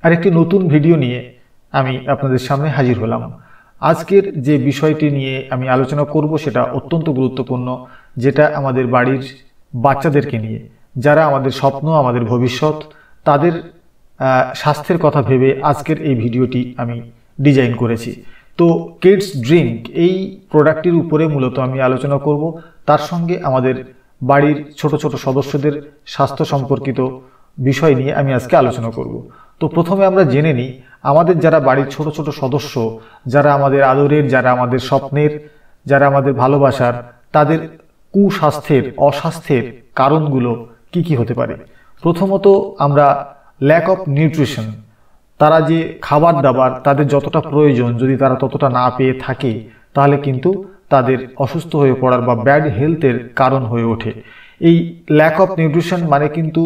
আরেকটি নতুন ভিডিও নিয়ে আমি আপনাদের সামনে হাজির হলাম। আজকের যে বিষয়টি নিয়ে আমি আলোচনা করব সেটা অত্যন্ত গুরুত্বপূর্ণ, যেটা আমাদের বাড়ির বাচ্চাদেরকে নিয়ে, যারা আমাদের স্বপ্ন, আমাদের ভবিষ্যৎ, তাদের স্বাস্থ্যের কথা ভেবে আজকের এই ভিডিওটি আমি ডিজাইন করেছি। তো কিডস ড্রিঙ্ক এই প্রোডাক্টটির উপরে মূলত আমি আলোচনা করব। তার সঙ্গে আমাদের বাড়ির ছোট ছোট সদস্যদের স্বাস্থ্য সম্পর্কিত বিষয় নিয়ে আমি আজকে আলোচনা করব। তো প্রথমে আমরা জেনে নিই আমাদের যারা বাড়ির ছোট ছোট সদস্য, যারা আমাদের আদরের, যারা আমাদের স্বপ্নের, যারা আমাদের ভালোবাসার, তাদের কুস্বাস্থ্যের, অস্বাস্থ্যের কারণগুলো কি কি হতে পারে। প্রথমত আমরা ল্যাক অফ নিউট্রিশন, তারা যে খাবার দাবার তাদের যতটা প্রয়োজন যদি তারা ততটা না পেয়ে থাকে, তাহলে কিন্তু তাদের অসুস্থ হয়ে পড়ার বা ব্যাড হেলথের কারণ হয়ে ওঠে। এই ল্যাক অফ নিউট্রিশন মানে কিন্তু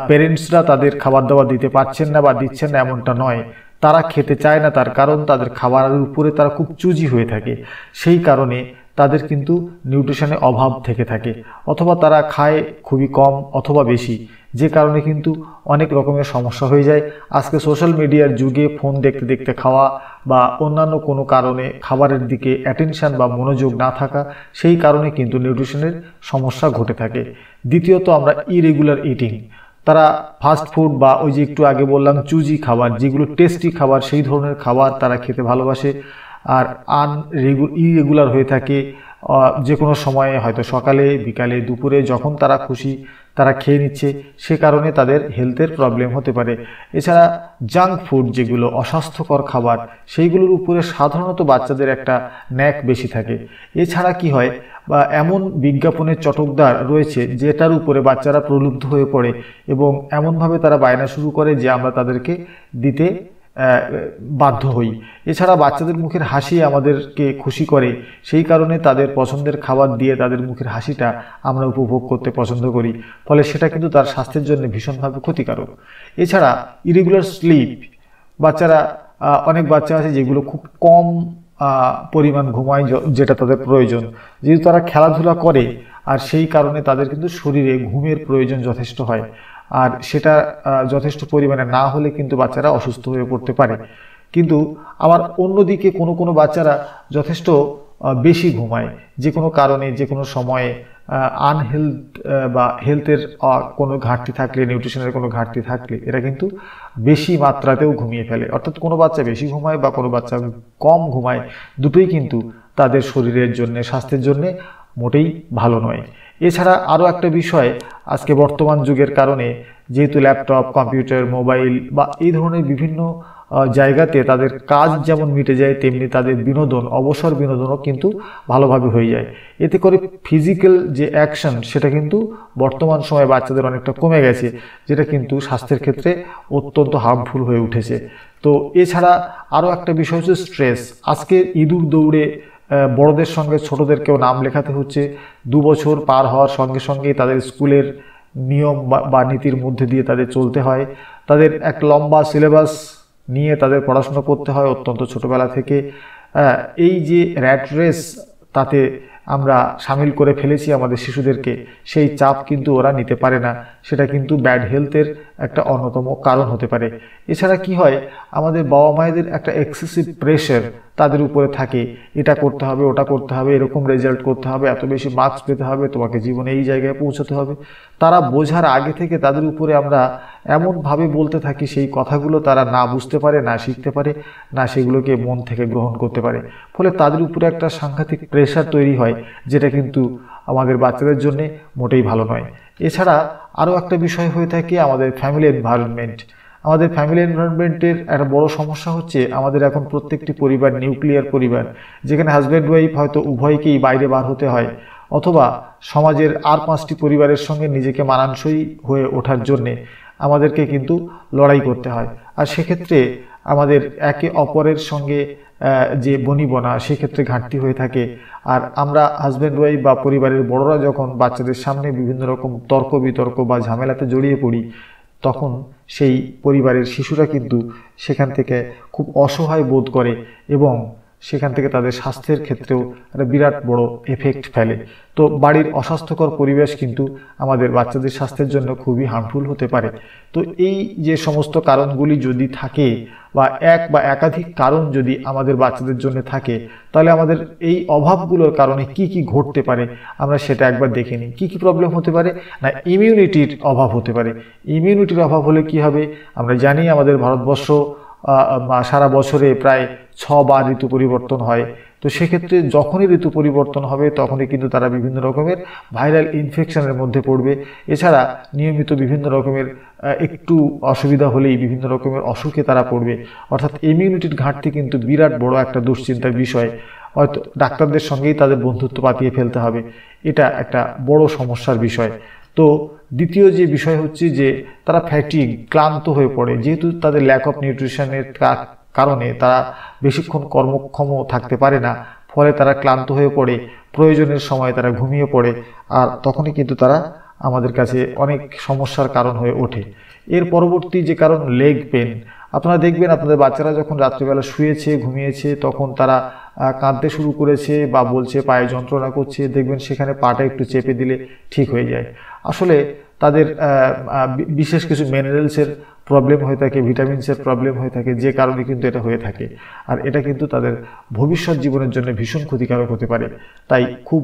প্যারেন্টসরা তাদের খাবার দাবার দিতে পারছেন না বা দিচ্ছেন না এমনটা নয়, তারা খেতে চায় না, তার কারণ তাদের খাবারের উপরে তারা খুব চুজি হয়ে থাকে। সেই কারণে তাদের কিন্তু নিউট্রিশনের অভাব থেকে থাকে, অথবা তারা খায় খুবই কম অথবা বেশি, যে কারণে কিন্তু অনেক রকমের সমস্যা হয়ে যায়। আজকে সোশ্যাল মিডিয়ার যুগে ফোন দেখতে দেখতে খাওয়া বা অন্যান্য কোনো কারণে খাবারের দিকে অ্যাটেনশন বা মনোযোগ না থাকা, সেই কারণে কিন্তু নিউট্রিশনের সমস্যা ঘটে থাকে। দ্বিতীয়ত আমরা ইরেগুলার ইটিং, তারা ফাস্ট ফুড বা ওই যে একটু আগে বললাম চুজি খাবার, যেগুলো টেস্টি খাবার, সেই ধরনের খাবার তারা খেতে ভালোবাসে আর ইরেগুলার হয়ে থাকে। যে কোনো সময়ে, হয়তো সকালে, বিকালে, দুপুরে, যখন তারা খুশি তারা খেয়ে নিচ্ছে, সে কারণে তাদের হেলথের প্রবলেম হতে পারে। এছাড়া জাঙ্ক ফুড, যেগুলো অস্বাস্থ্যকর খাবার, সেইগুলোর উপরে সাধারণত বাচ্চাদের একটা ন্যাক বেশি থাকে। এছাড়া কি হয়, বা এমন বিজ্ঞাপনের চটকদার রয়েছে যেটার উপরে বাচ্চারা প্রলুব্ধ হয়ে পড়ে এবং এমনভাবে তারা বায়না শুরু করে যে আমরা তাদেরকে দিতে বাধ্য হই। এছাড়া বাচ্চাদের মুখের হাসি আমাদেরকে খুশি করে, সেই কারণে তাদের পছন্দের খাবার দিয়ে তাদের মুখের হাসিটা আমরা উপভোগ করতে পছন্দ করি, ফলে সেটা কিন্তু তার স্বাস্থ্যের জন্য ভীষণভাবে ক্ষতিকারক। এছাড়া ইরেগুলার স্লিপ, বাচ্চারা অনেক বাচ্চা আছে যেগুলো খুব কম পরিমাণ ঘুমায়, যেটা তাদের প্রয়োজন, যেহেতু তারা খেলাধুলা করে, আর সেই কারণে তাদের কিন্তু শরীরে ঘুমের প্রয়োজন যথেষ্ট হয়, আর সেটা যথেষ্ট পরিমাণে না হলে কিন্তু বাচ্চারা অসুস্থ হয়ে পড়তে পারে। কিন্তু আবার অন্যদিকে কোনো কোনো বাচ্চারা যথেষ্ট বেশি ঘুমায়, যে কোনো কারণে, যে কোনো সময়ে আনহেলথ বা হেলথের কোনো ঘাটতি থাকলে, নিউট্রিশনের কোনো ঘাটতি থাকলে এরা কিন্তু বেশি মাত্রাতেও ঘুমিয়ে ফেলে। অর্থাৎ কোনো বাচ্চা বেশি ঘুমায় বা কোনো বাচ্চা কম ঘুমায়, দুটোই কিন্তু তাদের শরীরের জন্য, স্বাস্থ্যের জন্য মোটেই ভালো নয়। এছাড়া আরও একটা বিষয়, আজকে বর্তমান যুগের কারণে যেহেতু ল্যাপটপ, কম্পিউটার, মোবাইল বা এই ধরনের বিভিন্ন জায়গাতে তাদের কাজ যেমন মিটে যায়, তেমনি তাদের বিনোদন, অবসর বিনোদনও কিন্তু ভালোভাবে হয়ে যায়। এতে করে ফিজিক্যাল যে অ্যাকশন সেটা কিন্তু বর্তমান সময়ে বাচ্চাদের অনেকটা কমে গেছে, যেটা কিন্তু স্বাস্থ্যের ক্ষেত্রে অত্যন্ত হার্মফুল হয়ে উঠেছে। তো এছাড়া আরও একটা বিষয় হচ্ছে স্ট্রেস। আজকে ইঁদুর দৌড়ে বড়দের সঙ্গে ছোটদেরকেও নাম লেখাতে হচ্ছে। 2 বছর পার হওয়ার সঙ্গে সঙ্গেই তাদের স্কুলের নিয়ম বা নীতির মধ্যে দিয়ে তাদের চলতে হয়, তাদের এক লম্বা সিলেবাস নিয়ে তাদের পড়াশোনা করতে হয় অত্যন্ত ছোটবেলা থেকে। এই যে র্যাট রেস, তাতে আমরা সামিল করে ফেলেছি আমাদের শিশুদেরকে, সেই চাপ কিন্তু ওরা নিতে পারে না, সেটা কিন্তু ব্যাড হেলথের একটা অন্যতম কারণ হতে পারে। এছাড়া কি হয়, আমাদের বাবা মায়েদের একটা এক্সেসিভ প্রেশার তাদের উপরে থাকে, এটা করতে হবে, ওটা করতে হবে, এরকম রেজাল্ট করতে হবে, এত বেশি মার্কস পেতে হবে, তোমাকে জীবনে এই জায়গায় পৌঁছাতে হবে। তারা বোঝার আগে থেকে তাদের উপরে আমরা এমনভাবে বলতে থাকি, সেই কথাগুলো তারা না বুঝতে পারে, না শিখতে পারে, না সেগুলোকে মন থেকে গ্রহণ করতে পারে। ফলে তাদের উপরে একটা সাংঘাতিক প্রেশার তৈরি হয়, যেটা কিন্তু আমাদের বাচ্চাদের জন্য মোটেই ভালো নয়। এছাড়া আরও একটা বিষয় হয়ে থাকে আমাদের ফ্যামিলি এনভায়রনমেন্ট। আমাদের ফ্যামিলি এনভায়রনমেন্টের একটা বড় সমস্যা হচ্ছে, আমাদের এখন প্রত্যেকটি পরিবার নিউক্লিয়ার পরিবার, যেখানে হাজব্যান্ড ওয়াইফ হয়তো উভয়কেই বাইরে বার হতে হয়, অথবা সমাজের আর 5টি পরিবারের সঙ্গে নিজেকে মানানসই হয়ে ওঠার জন্যে আমাদেরকে কিন্তু লড়াই করতে হয়। আর সেক্ষেত্রে আমাদের একে অপরের সঙ্গে যে বনিবনা, সেক্ষেত্রে ঘাটতি হয়ে থাকে। আর আমরা হাজব্যান্ড ওয়াইফ বা পরিবারের বড়রা যখন বাচ্চাদের সামনে বিভিন্ন রকম তর্ক বিতর্ক বা ঝামেলাতে জড়িয়ে পড়ি, তখন সেই পরিবারের শিশুরা কিন্তু সেখান থেকে খুব অসহায় বোধ করে এবং সেখান থেকে তাদের স্বাস্থ্যের ক্ষেত্রেও একটা বিরাট বড় এফেক্ট ফেলে। তো বাড়ির অস্বাস্থ্যকর পরিবেশ কিন্তু আমাদের বাচ্চাদের স্বাস্থ্যের জন্য খুবই হার্মফুল হতে পারে। তো এই যে সমস্ত কারণগুলি যদি থাকে বা এক বা একাধিক কারণ যদি আমাদের বাচ্চাদের জন্য থাকে, তাহলে আমাদের এই অভাবগুলোর কারণে কি কি ঘটতে পারে আমরা সেটা একবার দেখে নিই। কি কি প্রবলেম হতে পারে না, ইমিউনিটির অভাব হতে পারে। ইমিউনিটির অভাব হলে কি হবে, আমরা জানি আমাদের ভারতবর্ষ সারা বছরে প্রায় 6 বার ঋতু পরিবর্তন হয়। তো সেক্ষেত্রে যখনই ঋতু পরিবর্তন হবে তখনই কিন্তু তারা বিভিন্ন রকমের ভাইরাল ইনফেকশনের মধ্যে পড়বে। এছাড়া নিয়মিত বিভিন্ন রকমের একটু অসুবিধা হলেই বিভিন্ন রকমের অসুখে তারা পড়বে। অর্থাৎ ইমিউনিটির ঘাটতি কিন্তু বিরাট বড় একটা দুশ্চিন্তার বিষয়। হয়তো ডাক্তারদের সঙ্গেই তাদের বন্ধুত্ব পাতিয়ে ফেলতে হবে, এটা একটা বড় সমস্যার বিষয়। তো দ্বিতীয় যে বিষয় হচ্ছে যে তারা ফ্যাটিগ, ক্লান্ত হয়ে পড়ে, যেহেতু তাদের ল্যাক অফ নিউট্রিশনের কারণে তারা বেশিক্ষণ কর্মক্ষম থাকতে পারে না, ফলে তারা ক্লান্ত হয়ে পড়ে, প্রয়োজনের সময় তারা ঘুমিয়ে পড়ে, আর তখনই কিন্তু তারা আমাদের কাছে অনেক সমস্যার কারণ হয়ে ওঠে। এর পরবর্তী যে কারণ লেগ পেন। আপনারা দেখবেন আপনাদের বাচ্চারা যখন রাত্রিবেলা শুয়েছে, ঘুমিয়েছে, তখন তারা কাঁদতে শুরু করেছে বা বলছে পায়ে যন্ত্রণা করছে, দেখবেন সেখানে পাটা একটু চেপে দিলে ঠিক হয়ে যায়। আসলে তাদের বিশেষ কিছু মিনারেলসের প্রবলেম হয়ে থাকে, ভিটামিনসের প্রবলেম হয়ে থাকে, যে কারণে কিন্তু এটা হয়ে থাকে। আর এটা কিন্তু তাদের ভবিষ্যৎ জীবনের জন্য ভীষণ ক্ষতিকারক হতে পারে। তাই খুব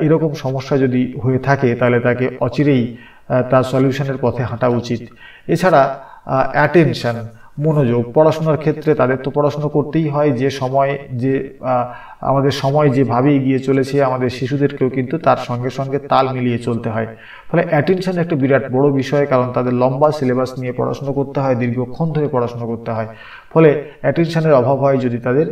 এরকম সমস্যা যদি হয়ে থাকে তাহলে তাকে অচিরেই তার সলিউশনের পথে হাঁটা উচিত। এছাড়া অ্যাটেনশন, মনোযোগ, পড়াশোনার ক্ষেত্রে তাদের তো পড়াশোনা করতেই হয়, যে সময় যে আমাদের সময় যেভাবে এগিয়ে চলেছে, আমাদের শিশুদেরকেও কিন্তু তার সঙ্গে সঙ্গে তাল মিলিয়ে চলতে হয়। ফলে অ্যাটেনশন একটা বিরাট বড় বিষয়, কারণ তাদের লম্বা সিলেবাস নিয়ে পড়াশোনা করতে হয়, দীর্ঘক্ষণ ধরে পড়াশোনা করতে হয়। ফলে অ্যাটেনশনের অভাব হয় যদি তাদের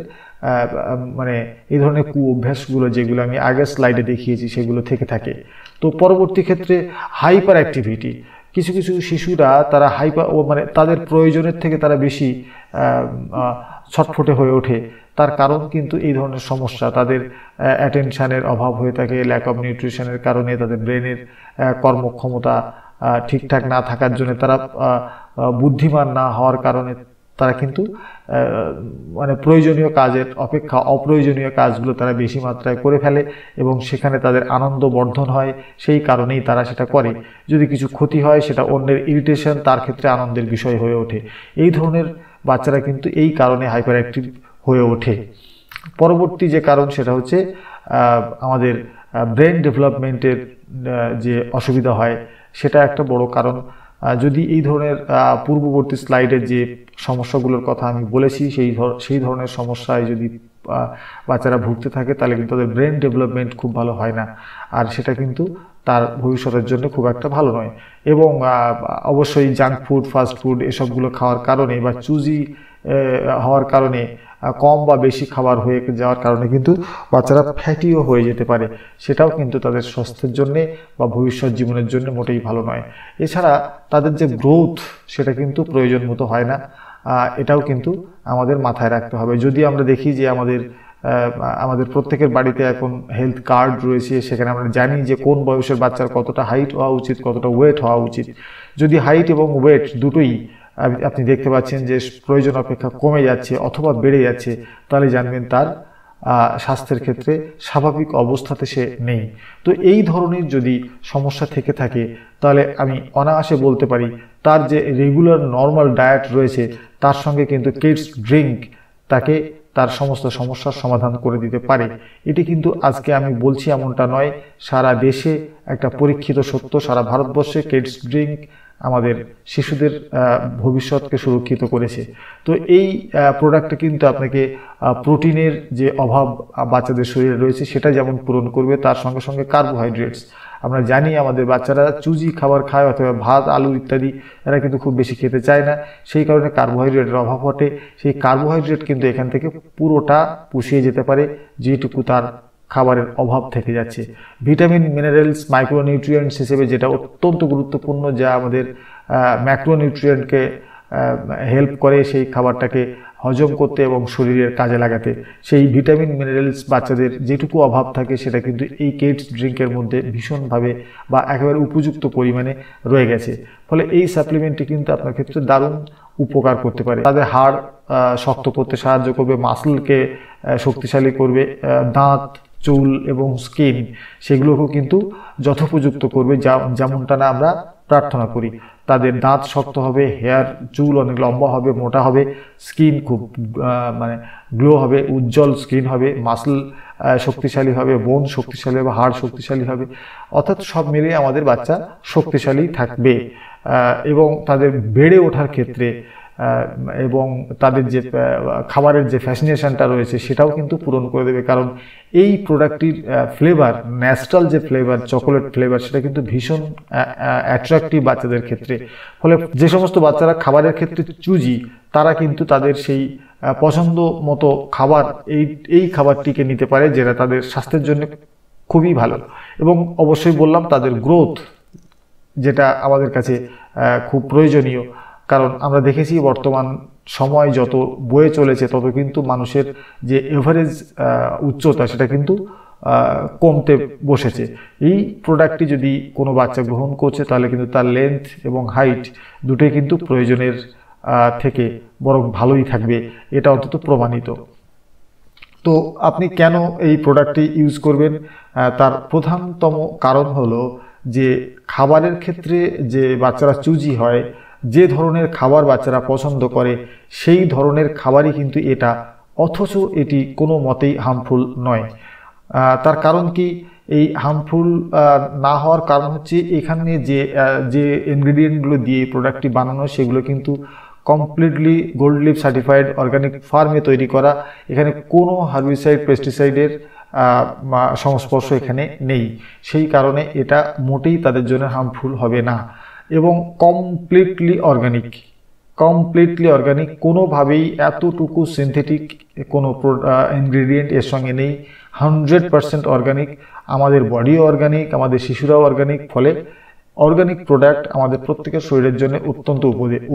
মানে এই ধরনের অভ্যাসগুলো, যেগুলো আমি আগের স্লাইডে দেখিয়েছি, সেগুলো থেকে থাকে। তো পরবর্তী ক্ষেত্রে হাইপার অ্যাক্টিভিটি। কিছু কিছু শিশুরা তারা মানে তাদের প্রয়োজনের থেকে তারা বেশি ছটফটে হয়ে ওঠে। তার কারণ কিন্তু এই ধরনের সমস্যা, তাদের অ্যাটেনশনের অভাব হয়ে থাকে, ল্যাক অফ নিউট্রিশনের কারণে, তাদের ব্রেনের কর্মক্ষমতা ঠিকঠাক না থাকার জন্য, তারা বুদ্ধিমান না হওয়ার কারণে তারা কিন্তু মানে প্রয়োজনীয় কাজের অপেক্ষা অপ্রয়োজনীয় কাজগুলো তারা বেশি মাত্রায় করে ফেলে এবং সেখানে তাদের আনন্দ বর্ধন হয়, সেই কারণেই তারা সেটা করে। যদি কিছু ক্ষতি হয় সেটা অন্যের ইরিটেশন, তার ক্ষেত্রে আনন্দের বিষয় হয়ে ওঠে। এই ধরনের বাচ্চারা কিন্তু এই কারণে হাইপার অ্যাক্টিভ হয়ে ওঠে। পরবর্তী যে কারণ সেটা হচ্ছে আমাদের ব্রেন ডেভেলপমেন্টের যে অসুবিধা হয়, সেটা একটা বড় কারণ। যদি এই ধরনের পূর্ববর্তী স্লাইডের যে সমস্যাগুলোর কথা আমি বলেছি, সেই ধরনের সমস্যায় যদি বাচ্চারা ভুগতে থাকে, তাহলে কিন্তু তাদের ব্রেন ডেভেলপমেন্ট খুব ভালো হয় না, আর সেটা কিন্তু তার ভবিষ্যতের জন্য খুব একটা ভালো নয়। এবং অবশ্যই জাঙ্ক ফুড, ফাস্ট ফুড এসবগুলো খাওয়ার কারণে বা চুজি হওয়ার কারণে, কম বা বেশি খাবার হয়ে যাওয়ার কারণে কিন্তু বাচ্চারা ফ্যাটিও হয়ে যেতে পারে। সেটাও কিন্তু তাদের স্বাস্থ্যের জন্যে বা ভবিষ্যৎ জীবনের জন্য মোটেই ভালো নয়। এছাড়া তাদের যে গ্রোথ, সেটা কিন্তু প্রয়োজন মতো হয় না, এটাও কিন্তু আমাদের মাথায় রাখতে হবে। যদি আমরা দেখি যে আমাদের প্রত্যেকের বাড়িতে এখন হেলথ কার্ড রয়েছে, সেখানে আমরা জানি যে কোন বয়সের বাচ্চার কতটা হাইট হওয়া উচিত, কতটা ওয়েট হওয়া উচিত। যদি হাইট এবং ওয়েট দুটোই আপনি দেখতে পাচ্ছেন যে প্রয়োজন অপেক্ষা কমে যাচ্ছে অথবা বেড়ে যাচ্ছে, তাহলে জানবেন তার স্বাস্থ্যের ক্ষেত্রে স্বাভাবিক অবস্থাতে সে নেই। তো এই ধরনের যদি সমস্যা থেকে থাকে, তাহলে আমি অনায়াসে বলতে পারি তার যে রেগুলার নর্মাল ডায়েট রয়েছে, তার সঙ্গে কিন্তু কিডস ড্রিঙ্ক তাকে তার সমস্ত সমস্যার সমাধান করে দিতে পারে। এটি কিন্তু আজকে আমি বলছি এমনটা নয়, সারা দেশে একটা পরীক্ষিত সত্য। সারা ভারতবর্ষে কিডস ড্রিঙ্ক আমাদের শিশুদের ভবিষ্যৎকে সুরক্ষিত করেছে। তো এই প্রোডাক্টটা কিন্তু আপনাকে প্রোটিনের যে অভাব বাচ্চাদের শরীরে রয়েছে সেটা যেমন পূরণ করবে, তার সঙ্গে সঙ্গে কার্বোহাইড্রেটস। আমরা জানি আমাদের বাচ্চারা চুজি খাবার খায় অথবা ভাত, আলু ইত্যাদি এরা কিন্তু খুব বেশি খেতে চায় না, সেই কারণে কার্বোহাইড্রেটের অভাব ঘটে। সেই কার্বোহাইড্রেট কিন্তু এখান থেকে পুরোটা পুষিয়ে যেতে পারে যেটুকু তার খাবারের অভাব থেকে যাচ্ছে। ভিটামিন, মিনারেলস, মাইক্রোনিউট্রিয়েন্টস হিসেবে যেটা অত্যন্ত গুরুত্বপূর্ণ, যা আমাদের ম্যাক্রোনিউট্রিয়েন্টকে হেল্প করে সেই খাবারটাকে হজম করতে এবং শরীরের কাজে লাগাতে, সেই ভিটামিন, মিনারেলস বাচ্চাদের যেটুকু অভাব থাকে সেটা কিন্তু এই কিডস ড্রিঙ্কের মধ্যে ভীষণভাবে বা একেবারে উপযুক্ত পরিমাণে রয়ে গেছে। ফলে এই সাপ্লিমেন্টটি কিন্তু আপনার ক্ষেত্রে দারুণ উপকার করতে পারে। তাদের হাড় শক্ত করতে সাহায্য করবে, মাসলকে শক্তিশালী করবে, দাঁত, চুল এবং স্কিন সেগুলোকেও কিন্তু যথোপযুক্ত করবে, যেমনটা না আমরা প্রার্থনা করি। তাদের দাঁত শক্ত হবে, হেয়ার চুল অনেক লম্বা হবে, মোটা হবে, স্কিন খুব মানে গ্লো হবে, উজ্জ্বল স্কিন হবে, মাসল শক্তিশালী হবে, বোন শক্তিশালী হবে, হাড় শক্তিশালী হবে। অর্থাৎ সব মিলিয়ে আমাদের বাচ্চা শক্তিশালী থাকবে এবং তাদের বেড়ে ওঠার ক্ষেত্রে এবং তাদের যে খাবারের যে ফ্যাসিনেশনটা রয়েছে সেটাও কিন্তু পূরণ করে দেবে। কারণ এই প্রোডাক্টটির ফ্লেভার, ন্যাচারাল যে ফ্লেভার, চকোলেট ফ্লেভার, সেটা কিন্তু ভীষণ অ্যাট্রাক্টিভ বাচ্চাদের ক্ষেত্রে। ফলে যে সমস্ত বাচ্চারা খাবারের ক্ষেত্রে চুজি, তারা কিন্তু তাদের সেই পছন্দ মতো খাবার এই খাবারটিকে নিতে পারে, যেটা তাদের স্বাস্থ্যের জন্য খুবই ভালো। এবং অবশ্যই বললাম তাদের গ্রোথ, যেটা আমাদের কাছে খুব প্রয়োজনীয়। কারণ আমরা দেখেছি বর্তমান সময় যত বয়ে চলেছে তত কিন্তু মানুষের যে এভারেজ উচ্চতা সেটা কিন্তু কমতে বসেছে। এই প্রোডাক্টটি যদি কোনো বাচ্চা গ্রহণ করছে তাহলে কিন্তু তার লেন্থ এবং হাইট দুটোই কিন্তু প্রয়োজনের থেকে বরং ভালোই থাকবে, এটা অন্তত প্রমাণিত। তো আপনি কেন এই প্রোডাক্টটি ইউজ করবেন? তার প্রধানতম কারণ হলো যে খাবারের ক্ষেত্রে যে বাচ্চারা চুজি হয়, যে ধরনের খাবার বাচ্চারা পছন্দ করে সেই ধরনের খাবারই কিন্তু এটা, অথচ এটি কোনো মতেই হার্মফুল নয়। তার কারণ কি? এই হার্মফুল না হওয়ার কারণ হচ্ছে এখানে যে ইনগ্রিডিয়েন্টগুলো দিয়ে এই প্রোডাক্টটি বানানো সেগুলো কিন্তু completely gold leaf certified organic ফার্মে তৈরি করা। এখানে কোনো হার্বিসাইড, পেস্টিসাইডের সংস্পর্শ এখানে নেই। সেই কারণে এটা মোটেই তাদের জন্য হার্মফুল হবে না। এবং কমপ্লিটলি অর্গানিক, কোনোভাবেই এতটুকু সিনথেটিক কোনো ইনগ্রিডিয়েন্ট এর সঙ্গে নেই। 100% অর্গানিক, আমাদের বডিও অর্গানিক, আমাদের শিশুরাও অর্গানিক। ফলে অর্গানিক প্রোডাক্ট আমাদের প্রত্যেকের শরীরের জন্য অত্যন্ত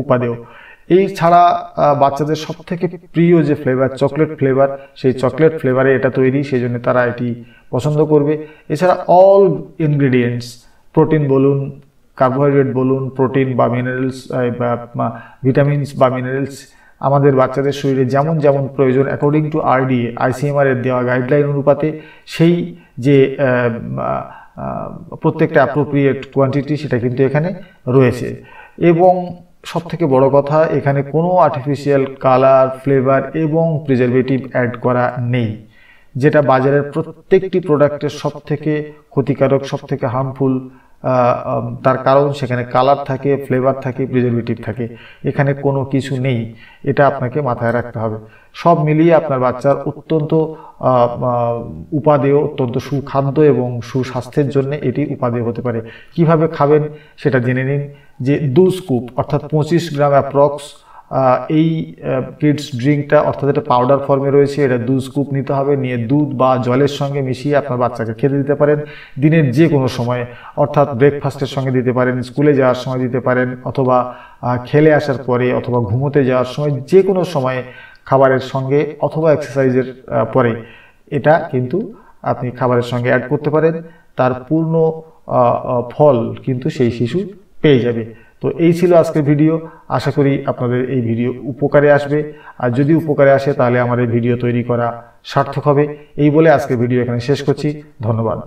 উপাদেয়। এই ছাড়া বাচ্চাদের সব থেকে প্রিয় যে ফ্লেভার, চকলেট ফ্লেভার, সেই চকলেট ফ্লেভারে এটা তৈরি, সেই জন্য তারা এটি পছন্দ করবে। এছাড়া অল ইনগ্রিডিয়েন্টস, প্রোটিন বলুন, কার্বোহাইড্রেট বলুন, প্রোটিন বা মিনারেলস বা ভিটামিনস বা মিনারেলস আমাদের বাচ্চাদের শরীরে যেমন যেমন প্রয়োজন অ্যাকর্ডিং টু RDA, ICMR এর দেওয়া গাইডলাইন অনুপাতে সেই যে প্রত্যেকটা অ্যাপ্রোপ্রিয়েট কোয়ান্টিটি সেটা কিন্তু এখানে রয়েছে। এবং সবথেকে বড় কথা, এখানে কোনো আর্টিফিশিয়াল কালার, ফ্লেভার এবং প্রিজারভেটিভ অ্যাড করা নেই, যেটা বাজারের প্রত্যেকটি প্রোডাক্টের সবথেকে ক্ষতিকারক, সবথেকে হার্মফুল। তার কারণ সেখানে কালার থাকে, ফ্লেভার থাকে, প্রিজারভেটিভ থাকে, এখানে কোনো কিছু নেই। এটা আপনাকে মাথায় রাখতে হবে। সব মিলিয়ে আপনার বাচ্চার অত্যন্ত উপাদেয়, অত্যন্ত সুখাদ্য এবং সুস্বাস্থ্যের জন্য এটি উপাদেয় হতে পারে। কিভাবে খাবেন সেটা জেনে নিন। যে 2 স্কুপ অর্থাৎ 25 গ্রাম অ্যাপ্রক্স এই কিডস ড্রিঙ্কটা, অর্থাৎ এটা পাউডার ফর্মে রয়েছে, এটা 2 স্কুপ নিতে হবে। নিয়ে দুধ বা জলের সঙ্গে মিশিয়ে আপনার বাচ্চাকে খেতে দিতে পারেন দিনের যে কোনো সময়ে, অর্থাৎ ব্রেকফাস্টের সঙ্গে দিতে পারেন, স্কুলে যাওয়ার সময় দিতে পারেন, অথবা খেলে আসার পরে, অথবা ঘুমোতে যাওয়ার সময়, যে কোনো সময়ে খাবারের সঙ্গে অথবা এক্সারসাইজের পরে এটা কিন্তু আপনি খাবারের সঙ্গে অ্যাড করতে পারেন। তার পূর্ণ ফল কিন্তু সেই শিশু পেয়ে যাবে। তো এই ছিল আজকের ভিডিও। আশা করি আপনাদের এই ভিডিও উপকারে আসবে। আর যদি উপকারে আসে তাহলে আমার এই ভিডিও তৈরি করা সার্থক হবে। এই বলে আজকের ভিডিও এখানে শেষ করছি। ধন্যবাদ।